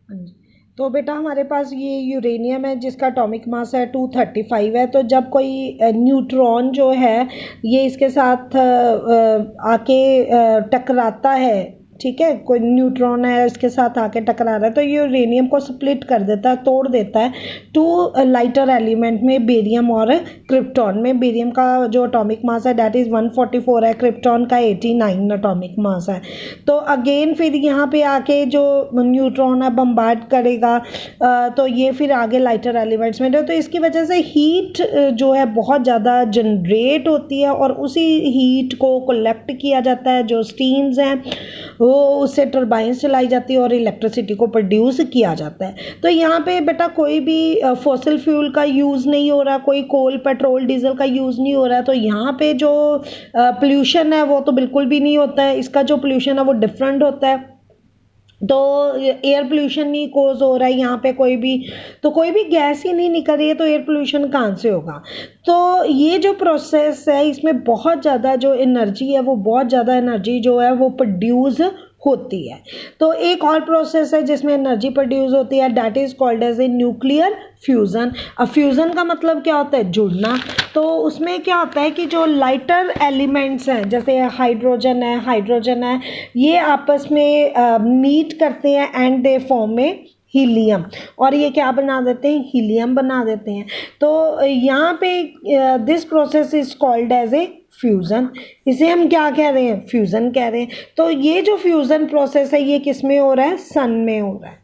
हाँ जी। तो बेटा हमारे पास ये यूरेनियम है जिसका एटॉमिक मास है 235 है। तो जब कोई न्यूट्रॉन जो है ये इसके साथ आके टकराता है, ठीक है, कोई न्यूट्रॉन है इसके साथ आके टकरा रहा है, तो ये यूरेनियम को स्प्लिट कर देता है, तोड़ देता है टू लाइटर एलिमेंट में, बेरियम और क्रिप्टॉन में। बेरियम का जो एटॉमिक मास है दैट इज़ 144 है, क्रिप्टॉन का 89 एटॉमिक मास है। तो अगेन फिर यहाँ पे आके जो न्यूट्रॉन है बम्बार्ड करेगा, तो ये फिर आगे लाइटर एलिमेंट्स में, तो इसकी वजह से हीट जो है बहुत ज़्यादा जनरेट होती है और उसी हीट को कलेक्ट किया जाता है, जो स्टीम्स हैं वो उससे टरबाइंस चलाई जाती है और इलेक्ट्रिसिटी को प्रोड्यूस किया जाता है। तो यहाँ पे बेटा कोई भी फॉसिल फ्यूल का यूज़ नहीं हो रहा, कोई कोल पेट्रोल डीजल का यूज़ नहीं हो रहा है। तो यहाँ पे जो पोल्यूशन है वो तो बिल्कुल भी नहीं होता है, इसका जो पोल्यूशन है वो डिफरेंट होता है। तो एयर पोल्यूशन नहीं कोज हो रहा है यहाँ पे, कोई भी गैस ही नहीं निकल रही है, तो एयर पोल्यूशन कहाँ से होगा। तो ये जो प्रोसेस है इसमें बहुत ज़्यादा जो एनर्जी है वो बहुत ज़्यादा एनर्जी जो है वो प्रोड्यूस होती है। तो एक और प्रोसेस है जिसमें एनर्जी प्रोड्यूस होती है, that is called as a nuclear fusion. अब फ्यूज़न का मतलब क्या होता है, जुड़ना। तो उसमें क्या होता है कि जो लाइटर एलिमेंट्स हैं जैसे हाइड्रोजन है, ये आपस में मीट करते हैं एंड दे फॉर्म में हीलियम, और ये क्या बना देते हैं, हीलियम बना देते हैं। तो यहाँ पे this process is called as a fusion. इसे हम क्या कह रहे हैं, फ्यूज़न कह रहे हैं। तो ये जो फ्यूज़न प्रोसेस है ये किस में हो रहा है, सन में हो रहा है।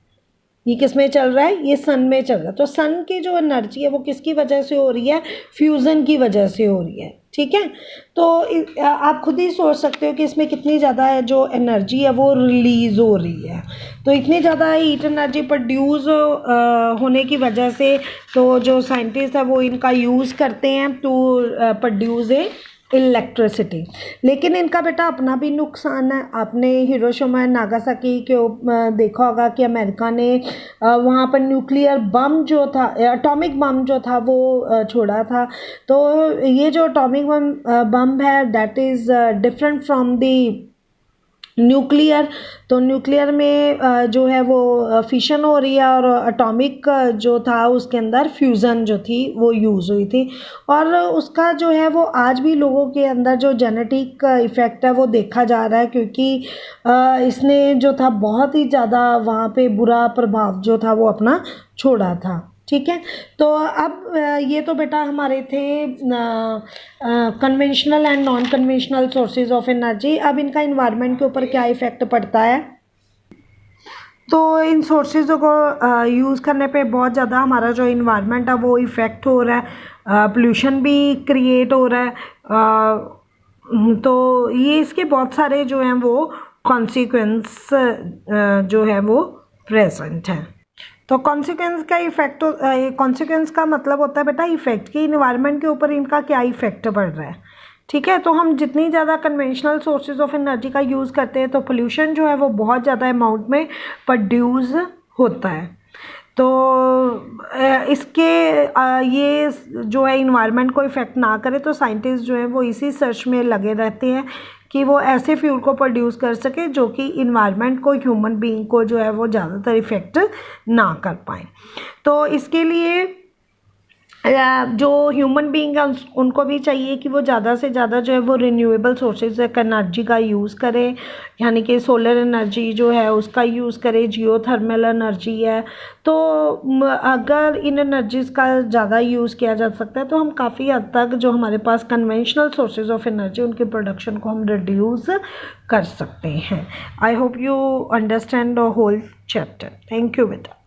ये किस में चल रहा है, ये सन में चल रहा है। तो सन की जो एनर्जी है वो किसकी वजह से हो रही है, फ्यूज़न की वजह से हो रही है, ठीक है। तो आप खुद ही सोच सकते हो कि इसमें कितनी ज़्यादा है जो एनर्जी है वो रिलीज़ हो रही है। तो इतनी ज़्यादा हीट एनर्जी प्रोड्यूस होने की वजह से तो जो साइंटिस्ट है वो इनका यूज़ करते हैं टू प्रोड्यूस ए इलेक्ट्रिसिटी। लेकिन इनका बेटा अपना भी नुकसान है। आपने हिरोशिमा नागासाकी के देखा होगा कि अमेरिका ने वहाँ पर न्यूक्लियर बम जो था, एटॉमिक बम जो था वो छोड़ा था। तो ये जो एटॉमिक बम है that is different from the nuclear. तो न्यूक्लियर में जो है वो फिशन हो रही है और एटॉमिक जो था उसके अंदर फ्यूज़न जो थी वो यूज़ हुई थी, और उसका जो है वो आज भी लोगों के अंदर जो जेनेटिक इफ़ेक्ट है वो देखा जा रहा है, क्योंकि इसने जो था बहुत ही ज़्यादा वहाँ पे बुरा प्रभाव जो था वो अपना छोड़ा था, ठीक है। तो अब ये तो बेटा हमारे थे conventional and non conventional sources of energy. अब इनका इन्वायरमेंट के ऊपर क्या इफ़ेक्ट पड़ता है। तो इन सोर्सेज़ को यूज़ करने पे बहुत ज़्यादा हमारा जो इन्वायरमेंट है वो इफ़ेक्ट हो रहा है, पोल्यूशन भी क्रिएट हो रहा है। तो ये इसके बहुत सारे जो हैं वो कॉन्सिक्वेंस जो है वो प्रेजेंट है। तो कॉन्सिक्वेंस का इफेक्ट, कॉन्सिक्वेंस का मतलब होता है बेटा इफेक्ट, कि इन्वायरमेंट के ऊपर इनका क्या इफेक्ट पड़ रहा है, ठीक है। तो हम जितनी ज़्यादा कन्वेंशनल सोर्सेज ऑफ एनर्जी का यूज़ करते हैं तो पोल्यूशन जो है वो बहुत ज़्यादा अमाउंट में प्रोड्यूस होता है। तो इसके ये जो है इन्वायरमेंट को इफ़ेक्ट ना करे, तो साइंटिस्ट जो है वो इसी सर्च में लगे रहते हैं कि वो ऐसे फ्यूल को प्रोड्यूस कर सके जो कि इन्वायरमेंट को, ह्यूमन बीइंग को जो है वो ज़्यादातर इफ़ेक्ट ना कर पाए। तो इसके लिए जो ह्यूमन बीइंग है उनको भी चाहिए कि वो ज़्यादा से ज़्यादा जो है वो रिन्यूएबल सोर्सेज एनर्जी का यूज़ करें, यानी कि सोलर एनर्जी जो है उसका यूज़ करें, जियोथर्मल एनर्जी है। तो अगर इन एनर्जीज़ का ज़्यादा यूज़ किया जा सकता है तो हम काफ़ी हद तक जो हमारे पास कन्वेंशनल सोर्सेज ऑफ एनर्जी उनके प्रोडक्शन को हम रिड्यूस कर सकते हैं। I hope you understand the whole chapter. Thank you बेटा।